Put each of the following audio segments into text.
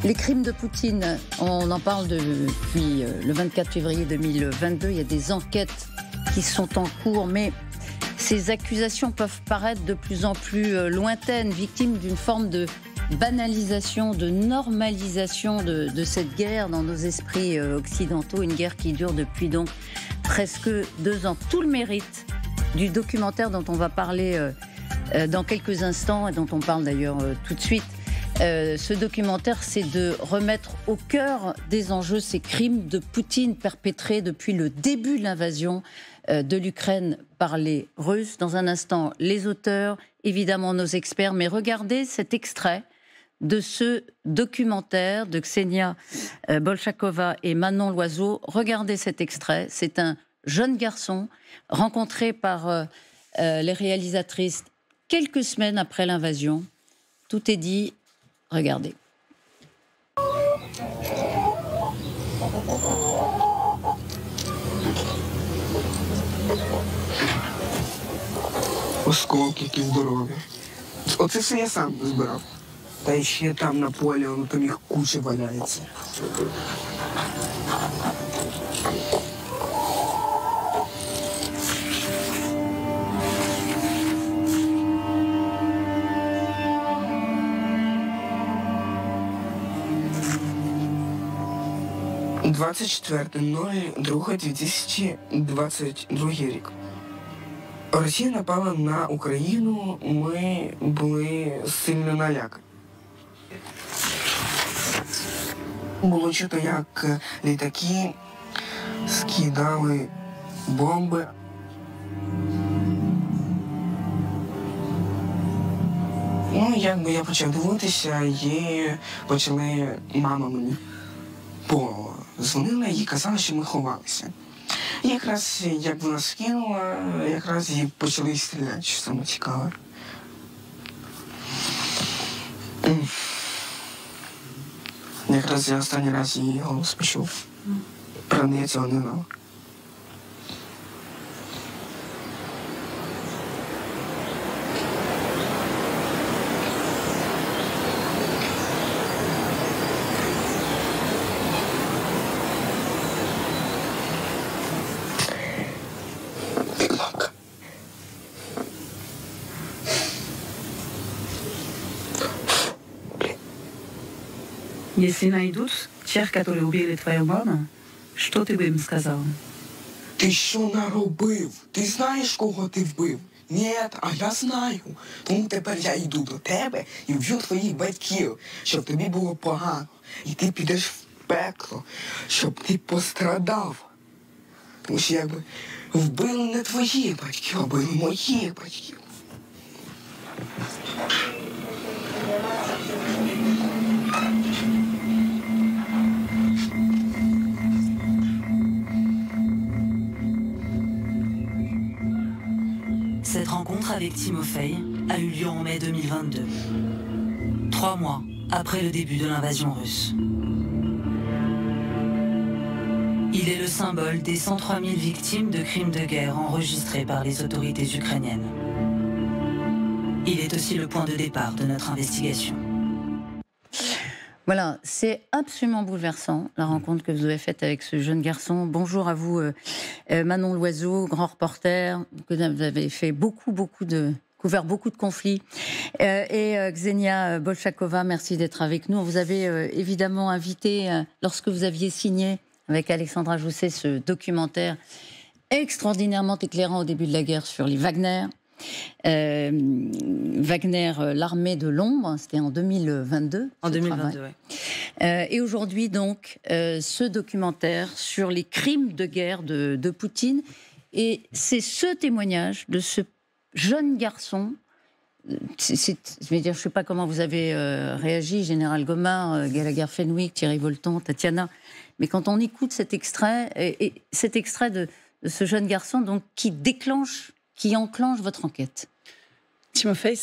Les crimes de Poutine, on en parle depuis le 24 février 2022. Il y a des enquêtes qui sont en cours, mais ces accusations peuvent paraître de plus en plus lointaines, victimes d'une forme de banalisation, de normalisation de cette guerre dans nos esprits occidentaux. Une guerre qui dure depuis donc presque 2 ans. Tout le mérite du documentaire dont on va parler dans quelques instants et dont on parle d'ailleurs tout de suite. Ce documentaire, c'est de remettre au cœur des enjeux ces crimes de Poutine perpétrés depuis le début de l'invasion de l'Ukraine par les Russes. Dans un instant, les auteurs, évidemment nos experts, mais regardez cet extrait de ce documentaire de Ksenia Bolshakova et Manon Loiseau. Regardez cet extrait, c'est un jeune garçon rencontré par les réalisatrices quelques semaines après l'invasion. Tout est dit. Regardez. Осколки, які здорові. Оце все я сам збирав. Та ще там на полі, воно там їх куча валяється. – 24.02.2022 рік. Росія напала на Україну, ми були сильно налякані. Було чути, як літаки скидали бомби. Ну, якби я почав дивитися, і почали мама мені позвонила і казала, що ми ховалися. І якраз, як вона скинула, якраз її почали стріляти, що саме цікаве. Якраз я останній раз її голос почув. Правда, я цього не знав. Если найдут тех, которые убили твою маму, что ты бы им сказал? Ти що наробив? Ти знаєш, кого ти вбив? Ні, а я знаю. Тому тепер я йду до тебе і вб'ю твоїх батьків, щоб тобі було погано. І ти підеш в пекло, щоб ти пострадав. Тому що якби вбили не твоїх батьків, а вбили моїх батьків. Cette rencontre avec Timofey a eu lieu en mai 2022, 3 mois après le début de l'invasion russe. Il est le symbole des 103 000 victimes de crimes de guerre enregistrés par les autorités ukrainiennes. Il est aussi le point de départ de notre investigation. Voilà, c'est absolument bouleversant, la rencontre que vous avez faite avec ce jeune garçon. Bonjour à vous, Manon Loiseau, grand reporter, que vous avez fait couvert beaucoup de conflits. Et Ksenia Bolshakova, merci d'être avec nous. On vous avait évidemment invité, lorsque vous aviez signé avec Alexandra Jousset ce documentaire extraordinairement éclairant au début de la guerre sur les Wagner. Wagner, l'armée de l'ombre, c'était en 2022. En 2022, oui. Et aujourd'hui, donc, ce documentaire sur les crimes de guerre de Poutine. Et c'est ce témoignage de ce jeune garçon. Je ne sais pas comment vous avez réagi, Général Gomard, Gallagher Fenwick, Thierry Volton, Tatiana. Mais quand on écoute cet extrait, et cet extrait de ce jeune garçon donc, qui enclenche votre enquête. Timofey,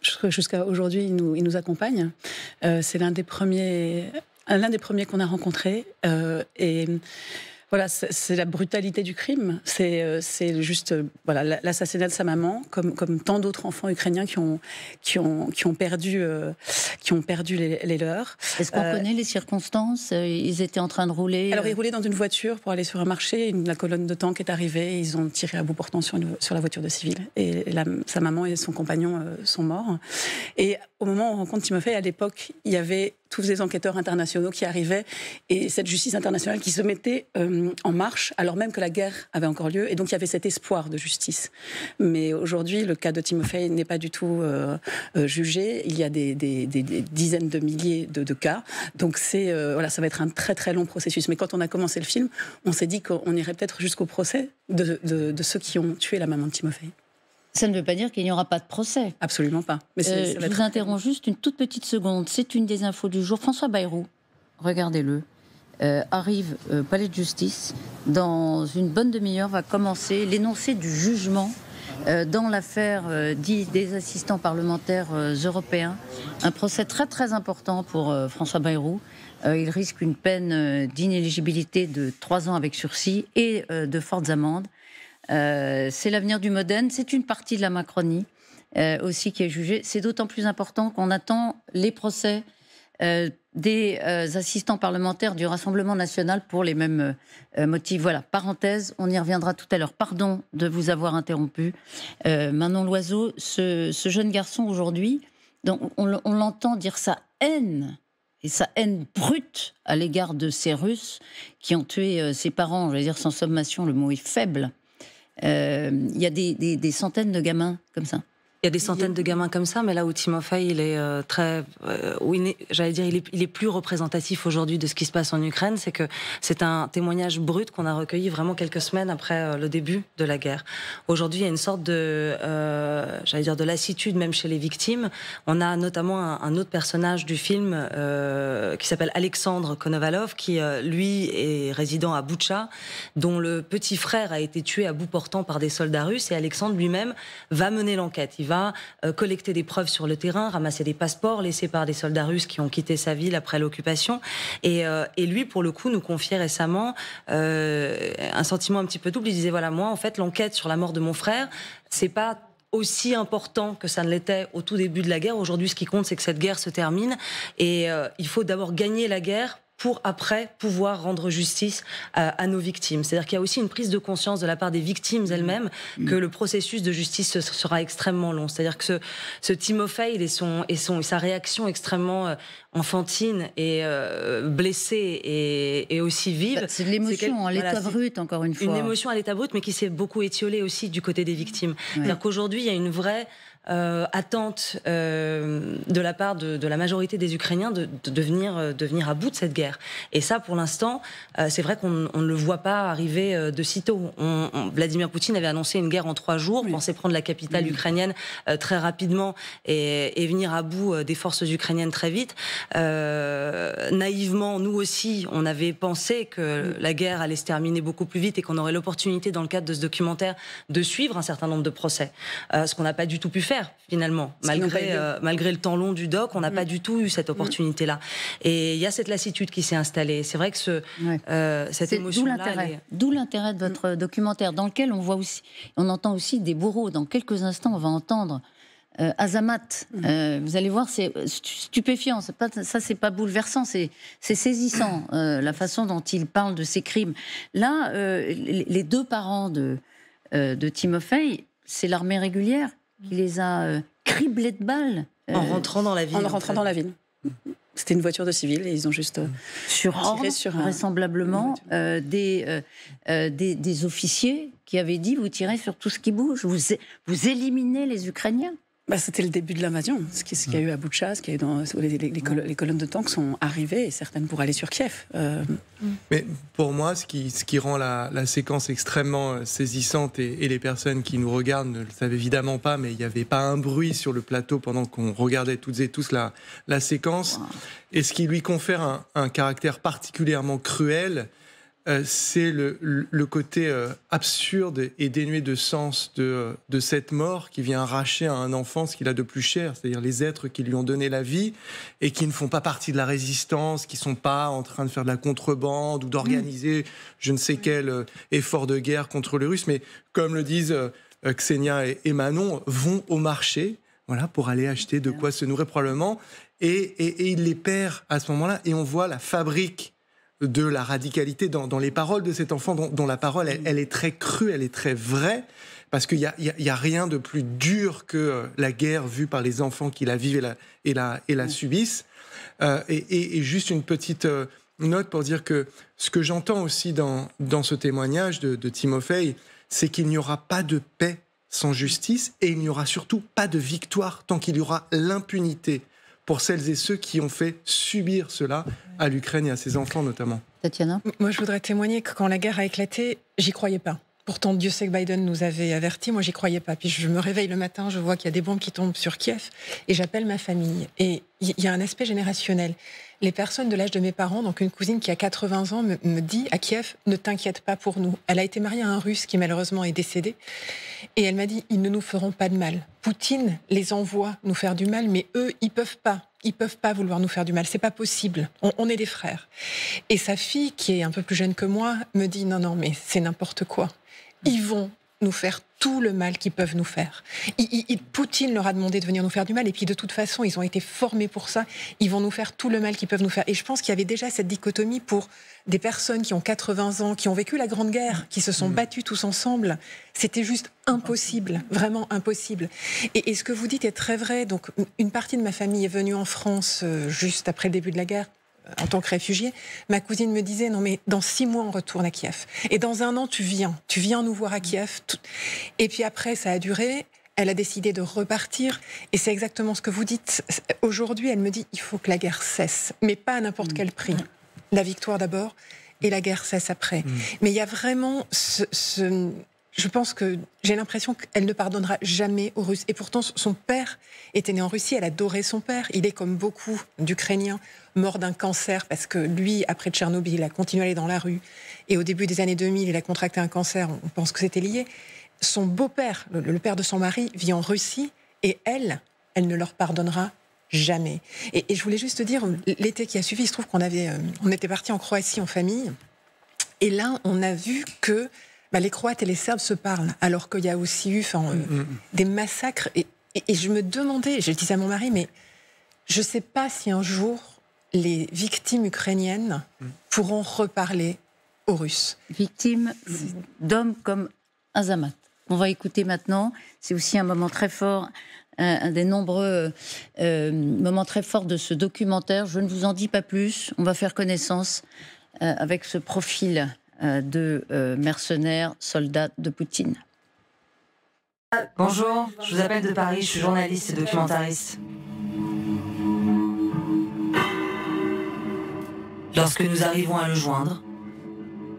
jusqu'à aujourd'hui, il nous accompagne. C'est l'un des premiers qu'on a rencontrés. Et Voilà, c'est la brutalité du crime. C'est juste voilà, l'assassinat de sa maman, comme tant d'autres enfants ukrainiens qui ont perdu les leurs. Est-ce qu'on connaît les circonstances? Ils étaient en train de rouler. Alors ils roulaient dans une voiture pour aller sur un marché. La colonne de tanks est arrivée. Ils ont tiré à bout portant sur la voiture de civil. Et sa maman et son compagnon sont morts. Et au moment où on rencontre Timofey, à l'époque, il y avait tous les enquêteurs internationaux qui arrivaient et cette justice internationale qui se mettait en marche alors même que la guerre avait encore lieu, et donc il y avait cet espoir de justice. Mais aujourd'hui, le cas de Timofey n'est pas du tout jugé. Il y a des dizaines de milliers de cas, donc voilà, ça va être un très très long processus. Mais quand on a commencé le film, on s'est dit qu'on irait peut-être jusqu'au procès de ceux qui ont tué la maman de Timofey. Ça ne veut pas dire qu'il n'y aura pas de procès. Absolument pas. Mais je vous interromps juste une toute petite seconde. C'est une des infos du jour. François Bayrou, regardez-le, arrive au palais de justice. Dans une bonne demi-heure va commencer l'énoncé du jugement dans l'affaire des assistants parlementaires européens. Un procès très très important pour François Bayrou. Il risque une peine d'inéligibilité de 3 ans avec sursis et de fortes amendes. C'est l'avenir du Modène, c'est une partie de la Macronie aussi qui est jugée. C'est d'autant plus important qu'on attend les procès des assistants parlementaires du Rassemblement national pour les mêmes motifs. Voilà, parenthèse, on y reviendra tout à l'heure. Pardon de vous avoir interrompu. Manon Loiseau, ce jeune garçon aujourd'hui, on l'entend dire sa haine, et sa haine brute à l'égard de ces Russes qui ont tué ses parents, je vais dire sans sommation, le mot est faible. Il y a des centaines de gamins comme ça. Il y a des centaines de gamins comme ça, mais là où Timofey, il est il est plus représentatif aujourd'hui de ce qui se passe en Ukraine, c'est que c'est un témoignage brut qu'on a recueilli vraiment quelques semaines après le début de la guerre. Aujourd'hui, il y a une sorte de, de lassitude même chez les victimes. On a notamment un autre personnage du film qui s'appelle Alexandre Konovalov, qui lui est résident à Boutcha, dont le petit frère a été tué à bout portant par des soldats russes, et Alexandre lui-même va mener l'enquête. Il va collecter des preuves sur le terrain, ramasser des passeports laissés par des soldats russes qui ont quitté sa ville après l'occupation. Et lui, pour le coup, nous confiait récemment un sentiment un petit peu double. Il disait, voilà, moi, en fait, l'enquête sur la mort de mon frère, c'est pas aussi important que ça ne l'était au tout début de la guerre. Aujourd'hui, ce qui compte, c'est que cette guerre se termine. Et il faut d'abord gagner la guerre pour après pouvoir rendre justice à nos victimes. C'est-à-dire qu'il y a aussi une prise de conscience de la part des victimes elles-mêmes que le processus de justice sera extrêmement long. C'est-à-dire que ce Timofey et sa réaction extrêmement enfantine et blessée et aussi vive. C'est de l'émotion à l'état brut, encore une fois. Une émotion à l'état brut, mais qui s'est beaucoup étiolée aussi du côté des victimes. Ouais. C'est-à-dire qu'aujourd'hui, il y a une vraie attente de la part de la majorité des Ukrainiens de venir à bout de cette guerre. Et ça, pour l'instant, c'est vrai qu'on ne le voit pas arriver de sitôt. Vladimir Poutine avait annoncé une guerre en 3 jours, pensait prendre la capitale ukrainienne très rapidement et venir à bout des forces ukrainiennes très vite. Naïvement, nous aussi, on avait pensé que la guerre allait se terminer beaucoup plus vite et qu'on aurait l'opportunité, dans le cadre de ce documentaire, de suivre un certain nombre de procès. Ce qu'on n'a pas du tout pu faire, finalement. Malgré le temps long du doc, on n'a pas du tout eu cette opportunité-là. Et il y a cette lassitude qui s'est installée. C'est vrai que cette émotion-là... D'où l'intérêt de votre documentaire, dans lequel on entend aussi des bourreaux. Dans quelques instants, on va entendre Azamat. Vous allez voir, c'est stupéfiant. C'est pas bouleversant, c'est saisissant, la façon dont il parle de ces crimes. Là, les 2 parents de Timofey, c'est l'armée régulière qui les a criblés de balles. En rentrant dans la ville. En rentrant dans la ville. C'était une voiture de civil et ils ont juste sur ordre, vraisemblablement, des officiers qui avaient dit, vous tirez sur tout ce qui bouge, vous éliminez les Ukrainiens. C'était le début de l'invasion. Ce qu'il y a eu à Boutcha, ce qu'il y a eu dans les colonnes de tanks sont arrivées, et certaines pour aller sur Kiev. Mais pour moi, ce qui rend la séquence extrêmement saisissante, et les personnes qui nous regardent ne le savent évidemment pas, mais il n'y avait pas un bruit sur le plateau pendant qu'on regardait toutes et tous la séquence. Wow. Et ce qui lui confère un caractère particulièrement cruel, c'est le côté absurde et dénué de sens de cette mort qui vient arracher à un enfant ce qu'il a de plus cher, c'est-à-dire les êtres qui lui ont donné la vie et qui ne font pas partie de la résistance, qui ne sont pas en train de faire de la contrebande ou d'organiser je ne sais quel effort de guerre contre les Russes, mais comme le disent Ksenia et Manon, vont au marché, voilà, pour aller acheter de quoi se nourrir probablement, et il les perd à ce moment-là, et on voit la fabrique de la radicalité dans les paroles de cet enfant, dont la parole, elle est très crue, elle est très vraie, parce qu'il y a rien de plus dur que la guerre vue par les enfants qui la vivent et la subissent. Et juste une petite note pour dire que ce que j'entends aussi dans ce témoignage de Timofey, c'est qu'il n'y aura pas de paix sans justice, et il n'y aura surtout pas de victoire tant qu'il y aura l'impunité pour celles et ceux qui ont fait subir cela à l'Ukraine et à ses enfants notamment. Tatiana ? Moi, je voudrais témoigner que quand la guerre a éclaté, j'y croyais pas. Pourtant, Dieu sait que Biden nous avait avertis, moi j'y croyais pas. Puis je me réveille le matin, je vois qu'il y a des bombes qui tombent sur Kiev, et j'appelle ma famille. Et il y a un aspect générationnel. Les personnes de l'âge de mes parents, donc une cousine qui a 80 ans, me dit à Kiev, ne t'inquiète pas pour nous. Elle a été mariée à un Russe qui malheureusement est décédé. Et elle m'a dit, ils ne nous feront pas de mal. Poutine les envoie nous faire du mal, mais eux, ils peuvent pas. Ils peuvent pas vouloir nous faire du mal. C'est pas possible. On est des frères. Et sa fille, qui est un peu plus jeune que moi, me dit, non, mais c'est n'importe quoi. Ils vont nous faire tout le mal qu'ils peuvent nous faire. Poutine leur a demandé de venir nous faire du mal, et puis de toute façon, ils ont été formés pour ça. Ils vont nous faire tout le mal qu'ils peuvent nous faire. Et je pense qu'il y avait déjà cette dichotomie pour des personnes qui ont 80 ans, qui ont vécu la Grande Guerre, qui se sont battues tous ensemble. C'était juste impossible, vraiment impossible. Et ce que vous dites est très vrai. Donc, une partie de ma famille est venue en France juste après le début de la guerre, en tant que réfugiée. Ma cousine me disait, non mais dans 6 mois on retourne à Kiev. Et dans 1 an tu viens nous voir à Kiev. Et puis après ça a duré, elle a décidé de repartir. Et c'est exactement ce que vous dites. Aujourd'hui elle me dit, il faut que la guerre cesse. Mais pas à n'importe quel prix. La victoire d'abord et la guerre cesse après. Mais il y a vraiment je pense que j'ai l'impression qu'elle ne pardonnera jamais aux Russes. Et pourtant, son père était né en Russie, elle adorait son père. Il est, comme beaucoup d'Ukrainiens, mort d'un cancer, parce que lui, après Tchernobyl, il a continué à aller dans la rue. Et au début des années 2000, il a contracté un cancer, on pense que c'était lié. Son beau-père, le père de son mari, vit en Russie, et elle ne leur pardonnera jamais. Et je voulais juste dire, l'été qui a suivi, il se trouve on était partis en Croatie en famille, et là, on a vu que les Croates et les Serbes se parlent, alors qu'il y a aussi eu des massacres. Et je me demandais, je le disais à mon mari, mais je ne sais pas si un jour les victimes ukrainiennes pourront reparler aux Russes. Victimes d'hommes comme Azamat. On va écouter maintenant. C'est aussi un moment très fort, un des nombreux moments très forts de ce documentaire. Je ne vous en dis pas plus. On va faire connaissance avec ce profil de mercenaires, soldats de Poutine. Bonjour, je vous appelle de Paris, je suis journaliste et documentariste. Lorsque nous arrivons à le joindre,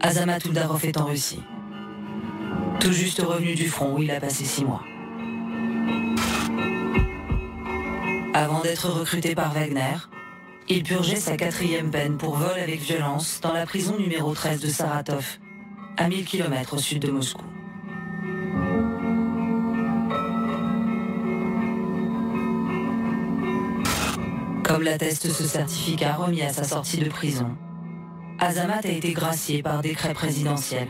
Azamat Uldarov est en Russie. Tout juste revenu du front où il a passé 6 mois. Avant d'être recruté par Wagner, il purgeait sa 4e peine pour vol avec violence dans la prison numéro 13 de Saratov, à 1000 km au sud de Moscou. Comme l'atteste ce certificat remis à sa sortie de prison, Azamat a été gracié par décret présidentiel,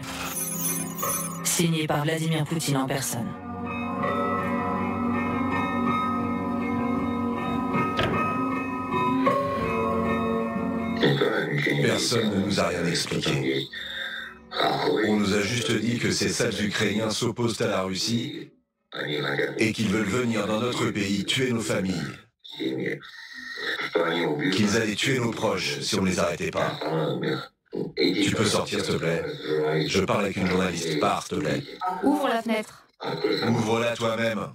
signé par Vladimir Poutine en personne. Personne ne nous a rien expliqué. On nous a juste dit que ces sales Ukrainiens s'opposent à la Russie et qu'ils veulent venir dans notre pays tuer nos familles. Qu'ils allaient tuer nos proches si on ne les arrêtait pas. Tu peux sortir, s'il te plaît? Je parle avec une journaliste. Pars, s'il te plaît. Ouvre la fenêtre. Ouvre-la toi-même.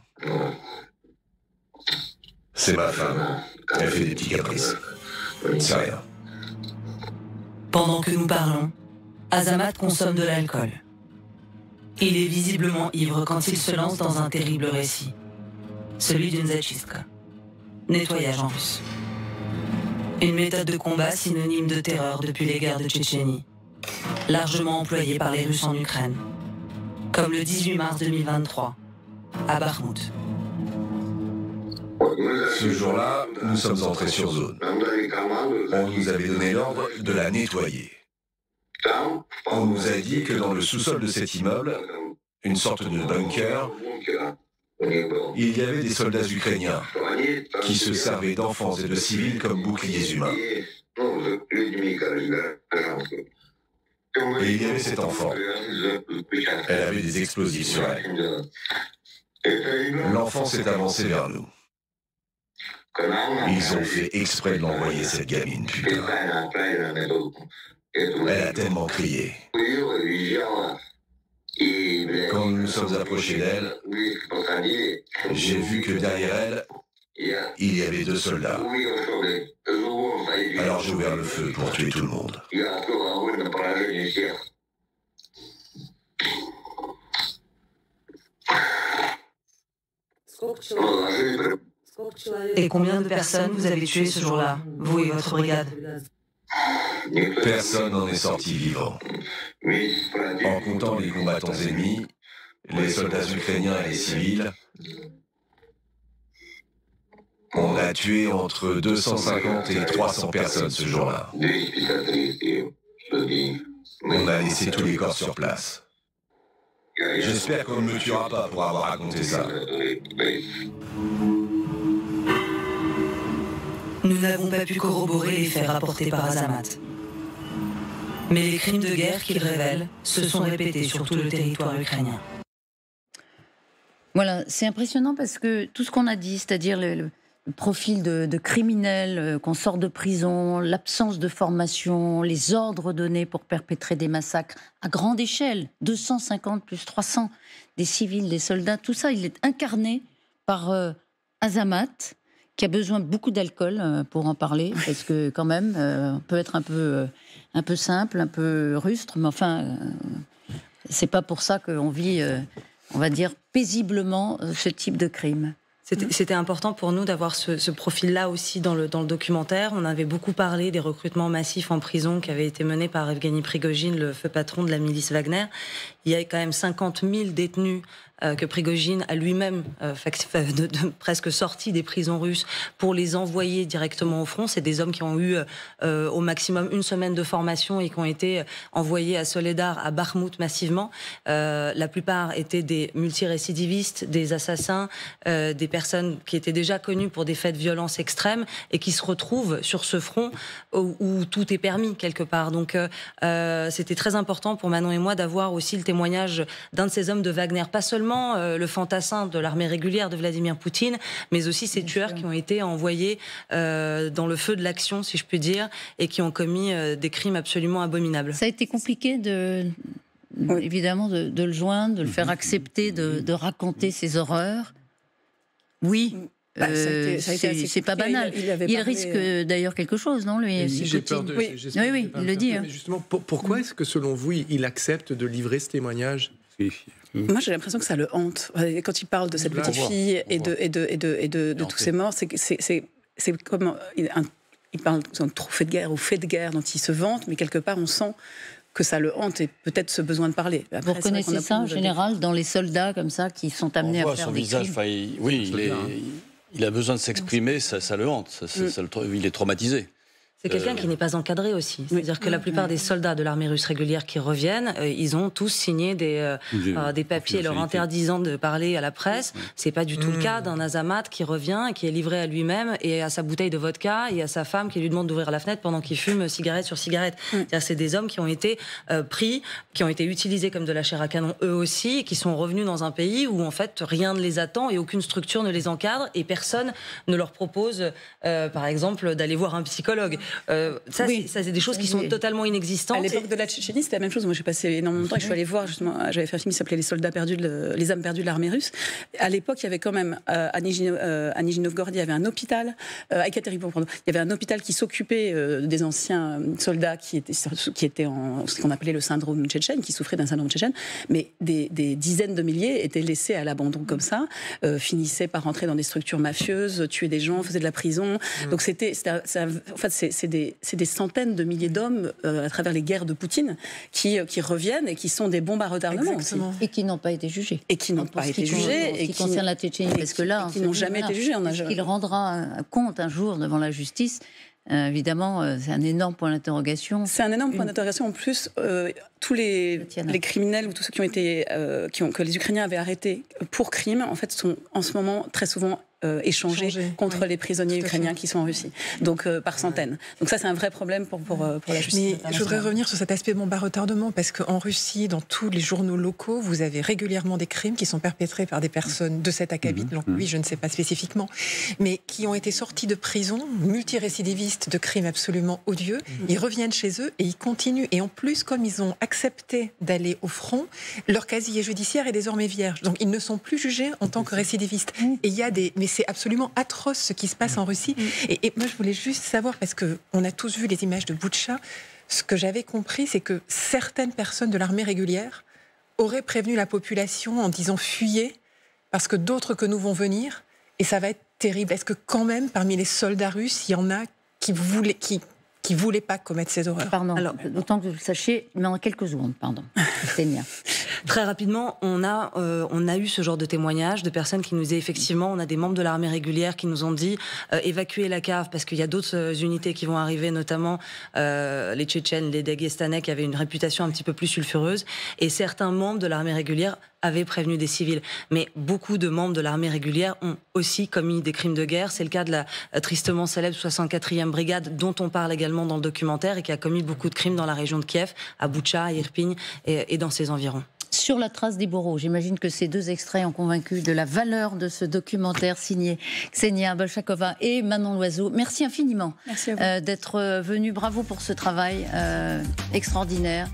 C'est ma femme. Elle fait des petits caprices. C'est rien. Pendant que nous parlons, Azamat consomme de l'alcool. Il est visiblement ivre quand il se lance dans un terrible récit. Celui d'une zachystka. Nettoyage en russe. Une méthode de combat synonyme de terreur depuis les guerres de Tchétchénie. largement employés par les Russes en Ukraine, comme le 18 mars 2023, à Bakhmout. Ce jour-là, nous sommes entrés sur zone. On nous avait donné l'ordre de la nettoyer. On nous a dit que dans le sous-sol de cet immeuble, une sorte de bunker, il y avait des soldats ukrainiens qui se servaient d'enfants et de civils comme boucliers humains. Et il y avait cet enfant. Elle avait des explosifs sur elle. L'enfant s'est avancé vers nous. Ils ont fait exprès de l'envoyer, cette gamine, putain. Elle a tellement crié. Quand nous nous sommes approchés d'elle, j'ai vu que derrière elle, il y avait 2 soldats. Alors j'ai ouvert le feu pour tuer tout le monde. Et combien de personnes vous avez tuées ce jour-là, vous et votre brigade? Personne n'en est sorti vivant. En comptant les combattants ennemis, les soldats ukrainiens et les civils, on a tué entre 250 et 300 personnes ce jour-là. On a laissé tous les corps sur place. J'espère qu'on ne me tuera pas pour avoir raconté ça. Nous n'avons pas pu corroborer les faits rapportés par Azamat. Mais les crimes de guerre qu'il révèle se sont répétés sur tout le territoire ukrainien. Voilà, c'est impressionnant parce que tout ce qu'on a dit, c'est-à-dire le profil de criminels qu'on sort de prison, l'absence de formation, les ordres donnés pour perpétrer des massacres à grande échelle, 250 plus 300, des civils, des soldats, tout ça, il est incarné par Azamat, qui a besoin de beaucoup d'alcool pour en parler, parce que quand même, on peut être un peu simple, un peu rustre, mais enfin, c'est pas pour ça qu'on vit, on va dire, paisiblement ce type de crime. C'était important pour nous d'avoir ce profil-là aussi dans le documentaire. On avait beaucoup parlé des recrutements massifs en prison qui avaient été menés par Evgeny Prigojine, le feu patron de la milice Wagner. Il y a quand même 50 000 détenus que Prigojine a lui-même presque sorti des prisons russes pour les envoyer directement au front. C'est des hommes qui ont eu au maximum 1 semaine de formation et qui ont été envoyés à Soledar, à Bakhmout massivement. La plupart étaient des multirécidivistes, des assassins, des personnes qui étaient déjà connues pour des faits de violence extrême et qui se retrouvent sur ce front où tout est permis quelque part. Donc c'était très important pour Manon et moi d'avoir aussi le témoignage d'un de ces hommes de Wagner, pas seulement le fantassin de l'armée régulière de Vladimir Poutine, mais aussi ces tueurs qui ont été envoyés dans le feu de l'action, si je puis dire, et qui ont commis des crimes absolument abominables. Ça a été compliqué évidemment de le joindre, de le faire accepter, de raconter ses horreurs. Oui. C'est pas banal. Il risque d'ailleurs quelque chose, non, lui? Oui, j'ai peur de. Oui, il le dit. Mais justement, pourquoi est-ce que, selon vous, il accepte de livrer ce témoignage? Moi, j'ai l'impression que ça le hante. Quand il parle de cette petite fille et de tous ces morts, c'est comme il parle d'un trophée de guerre ou fait de guerre dont il se vante, mais quelque part, on sent que ça le hante et peut-être ce besoin de parler. Après, vous reconnaissez ça en général dans les soldats comme ça qui sont amenés à faire son des visage, crimes. Oui, il a besoin de s'exprimer, ça le hante, il est traumatisé. C'est quelqu'un qui n'est pas encadré aussi. C'est-à-dire que la plupart des soldats de l'armée russe régulière qui reviennent, ils ont tous signé des papiers leur interdisant de parler à la presse. C'est pas du tout le cas d'un Azamat qui revient et qui est livré à lui-même et à sa bouteille de vodka et à sa femme qui lui demande d'ouvrir la fenêtre pendant qu'il fume cigarette sur cigarette. C'est des hommes qui ont été pris, qui ont été utilisés comme de la chair à canon eux aussi, et qui sont revenus dans un pays où en fait rien ne les attend et aucune structure ne les encadre et personne ne leur propose, par exemple, d'aller voir un psychologue. Ça, c'est des choses qui sont totalement inexistantes. À l'époque de la Tchétchénie, c'était la même chose. Moi, j'ai passé énormément de temps et je suis allée voir, justement, j'avais fait un film qui s'appelait Les âmes perdues de l'armée russe. À l'époque, il y avait quand même, à Nijni Novgorod, il y avait un hôpital, à Ekaterinbourg, pardon, il y avait un hôpital qui s'occupait des anciens soldats qui étaient en ce qu'on appelait le syndrome tchétchène, qui souffraient d'un syndrome tchétchène, mais des dizaines de milliers étaient laissés à l'abandon comme ça, finissaient par rentrer dans des structures mafieuses, tuer des gens, faisaient de la prison. Donc en fait, c'est des centaines de milliers d'hommes à travers les guerres de Poutine qui reviennent et qui sont des bombes à retardement aussi. Et qui n'ont pas été jugés. Et qui n'ont pas été jugés. Et qui concerne la Tchétchénie, parce que là, qui n'ont jamais été jugés. Il rendra un compte un jour devant la justice. Évidemment, c'est un énorme point d'interrogation. C'est un énorme point d'interrogation. En plus, tous les criminels ou tous ceux qui ont été, que les Ukrainiens avaient arrêtés pour crime, en fait, sont en ce moment très souvent échangés contre les prisonniers ukrainiens qui sont en Russie, donc par centaines. Donc ça, c'est un vrai problème pour la justice. Mais je voudrais revenir sur cet aspect bombe à retardement, parce qu'en Russie, dans tous les journaux locaux, vous avez régulièrement des crimes qui sont perpétrés par des personnes de cet acabit, donc oui, je ne sais pas spécifiquement, mais qui ont été sortis de prison, multirécidivistes de crimes absolument odieux. Ils reviennent chez eux et ils continuent. Et en plus, comme ils ont accepté d'aller au front, leur casier judiciaire est désormais vierge. Donc ils ne sont plus jugés en tant que récidivistes. Et il y a des... Mais c'est absolument atroce ce qui se passe en Russie. Et moi, je voulais juste savoir, parce qu'on a tous vu les images de Boutcha, ce que j'avais compris, c'est que certaines personnes de l'armée régulière auraient prévenu la population en disant « fuyez, parce que d'autres que nous vont venir, et ça va être terrible ». Est-ce que quand même, parmi les soldats russes, il y en a qui voulaient pas commettre ces horreurs? Pardon, autant que vous le sachiez, mais en quelques secondes, pardon. Sténia. Très rapidement, on a eu ce genre de témoignages de personnes qui nous disaient effectivement, on a des membres de l'armée régulière qui nous ont dit évacuer la cave parce qu'il y a d'autres unités qui vont arriver, notamment les Tchétchènes, les Daguestanais qui avaient une réputation un petit peu plus sulfureuse, et certains membres de l'armée régulière avaient prévenu des civils. Mais beaucoup de membres de l'armée régulière ont aussi commis des crimes de guerre. C'est le cas de la tristement célèbre 64e brigade, dont on parle également dans le documentaire, et qui a commis beaucoup de crimes dans la région de Kiev, à Boutcha, à Irpin et dans ses environs. Sur la trace des bourreaux, j'imagine que ces deux extraits ont convaincu de la valeur de ce documentaire signé Ksenia Bolshakova et Manon Loiseau. Merci infiniment d'être venus. Bravo pour ce travail extraordinaire.